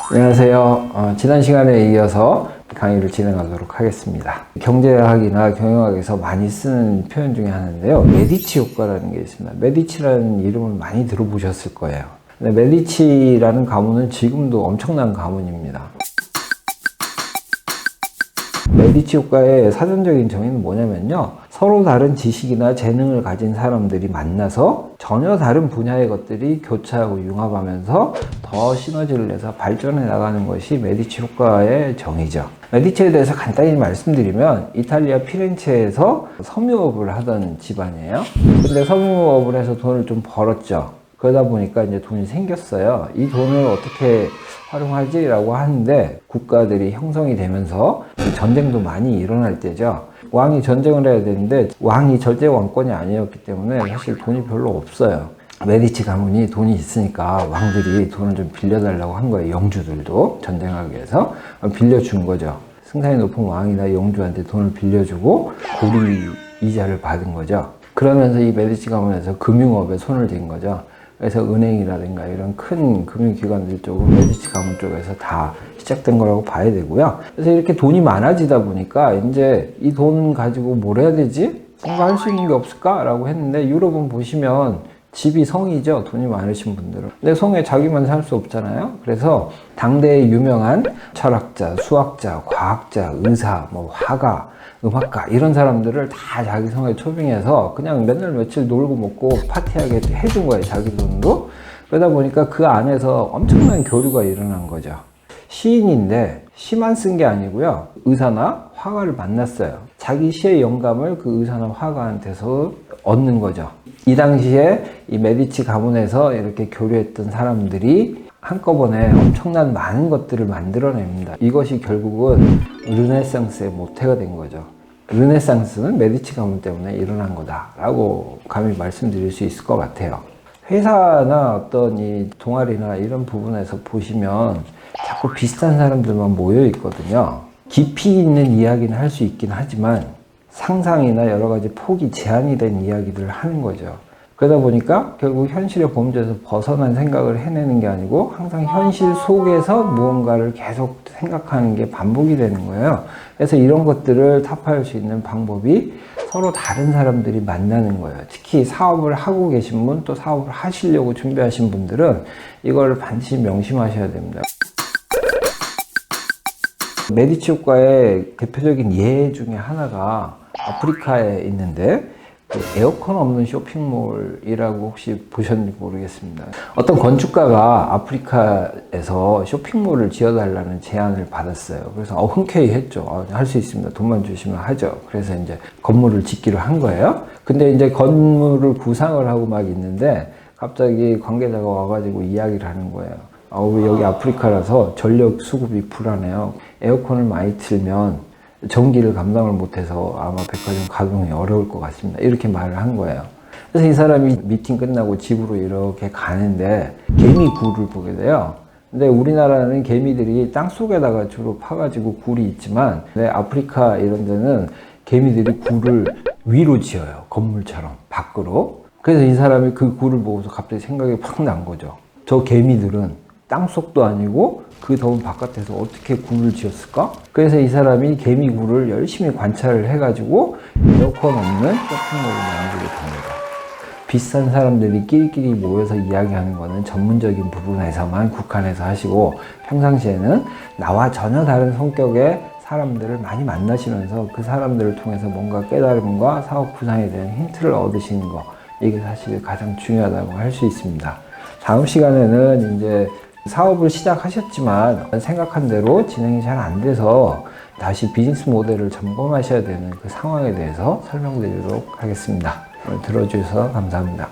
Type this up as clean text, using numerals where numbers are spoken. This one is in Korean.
안녕하세요. 지난 시간에 이어서 강의를 진행하도록 하겠습니다. 경제학이나 경영학에서 많이 쓰는 표현 중에 하나인데요. 메디치 효과라는 게 있습니다. 메디치라는 이름을 많이 들어보셨을 거예요. 근데 메디치라는 가문은 지금도 엄청난 가문입니다. 메디치 효과의 사전적인 정의는 뭐냐면요. 서로 다른 지식이나 재능을 가진 사람들이 만나서 전혀 다른 분야의 것들이 교차하고 융합하면서 더 시너지를 내서 발전해 나가는 것이 메디치 효과의 정의죠. 메디치에 대해서 간단히 말씀드리면 이탈리아 피렌체에서 섬유업을 하던 집안이에요. 근데 섬유업을 해서 돈을 좀 벌었죠. 그러다 보니까 이제 돈이 생겼어요. 이 돈을 어떻게 활용하지라고 하는데 국가들이 형성이 되면서 전쟁도 많이 일어날 때죠. 왕이 전쟁을 해야 되는데 왕이 절대 왕권이 아니었기 때문에 사실 돈이 별로 없어요. 메디치 가문이 돈이 있으니까 왕들이 돈을 좀 빌려달라고 한 거예요. 영주들도 전쟁하기 위해서 빌려준 거죠. 승산이 높은 왕이나 영주한테 돈을 빌려주고 고리 이자를 받은 거죠. 그러면서 이 메디치 가문에서 금융업에 손을 댄 거죠. 그래서 은행이라든가 이런 큰 금융기관들 쪽은 메디치 가문 쪽에서 다 시작된 거라고 봐야 되고요. 그래서 이렇게 돈이 많아지다 보니까 이제 이 돈 가지고 뭘 해야 되지? 뭔가 할 수 있는 게 없을까? 라고 했는데 유럽은 보시면 집이 성이죠. 돈이 많으신 분들은. 근데 성에 자기만 살 수 없잖아요. 그래서 당대의 유명한 철학자, 수학자, 과학자, 의사, 화가, 음악가 이런 사람들을 다 자기 성에 초빙해서 그냥 맨날 며칠 놀고 먹고 파티하게 해준 거예요. 자기 돈으로. 그러다 보니까 그 안에서 엄청난 교류가 일어난 거죠. 시인인데 시만 쓴 게 아니고요. 의사나 화가를 만났어요. 자기 시의 영감을 그 의사나 화가한테서 얻는 거죠. 이 당시에 이 메디치 가문에서 이렇게 교류했던 사람들이 한꺼번에 엄청난 많은 것들을 만들어냅니다. 이것이 결국은 르네상스의 모태가 된 거죠. 르네상스는 메디치 가문 때문에 일어난 거다라고 감히 말씀드릴 수 있을 것 같아요. 회사나 어떤 이 동아리나 이런 부분에서 보시면 자꾸 비슷한 사람들만 모여 있거든요. 깊이 있는 이야기는 할 수 있긴 하지만 상상이나 여러 가지 폭이 제한이 된 이야기들을 하는 거죠. 그러다 보니까 결국 현실의 범주에서 벗어난 생각을 해내는 게 아니고 항상 현실 속에서 무언가를 계속 생각하는 게 반복이 되는 거예요. 그래서 이런 것들을 타파할 수 있는 방법이 서로 다른 사람들이 만나는 거예요. 특히 사업을 하고 계신 분, 또 사업을 하시려고 준비하신 분들은 이걸 반드시 명심하셔야 됩니다. 메디치 효과의 대표적인 예 중에 하나가 아프리카에 있는데 에어컨 없는 쇼핑몰이라고 혹시 보셨는지 모르겠습니다. 어떤 건축가가 아프리카에서 쇼핑몰을 지어달라는 제안을 받았어요. 그래서 흔쾌히 했죠. 할 수 있습니다. 돈만 주시면 하죠. 그래서 이제 건물을 짓기로 한 거예요. 근데 이제 건물을 구상을 하고 막 있는데 갑자기 관계자가 와가지고 이야기를 하는 거예요. 여기 아프리카라서 전력 수급이 불안해요. 에어컨을 많이 틀면 전기를 감당을 못해서 아마 백화점 가동이 어려울 것 같습니다. 이렇게 말을 한 거예요. 그래서 이 사람이 미팅 끝나고 집으로 이렇게 가는데 개미 굴을 보게 돼요. 근데 우리나라는 개미들이 땅 속에다가 주로 파가지고 굴이 있지만 아프리카 이런 데는 개미들이 굴을 위로 지어요. 건물처럼 밖으로. 그래서 이 사람이 그 굴을 보고서 갑자기 생각이 팍 난 거죠. 저 개미들은 땅속도 아니고 그 더운 바깥에서 어떻게 굴을 지었을까? 그래서 이 사람이 개미 굴을 열심히 관찰을 해가지고 에어컨 없는 쇼핑몰을 만들게 됩니다. 비싼 사람들이 끼리끼리 모여서 이야기하는 거는 전문적인 부분에서만 국한해서 하시고 평상시에는 나와 전혀 다른 성격의 사람들을 많이 만나시면서 그 사람들을 통해서 뭔가 깨달음과 사업 구상에 대한 힌트를 얻으시는 거, 이게 사실 가장 중요하다고 할 수 있습니다. 다음 시간에는 이제 사업을 시작하셨지만 생각한 대로 진행이 잘 안 돼서 다시 비즈니스 모델을 점검하셔야 되는 그 상황에 대해서 설명드리도록 하겠습니다. 오늘 들어주셔서 감사합니다.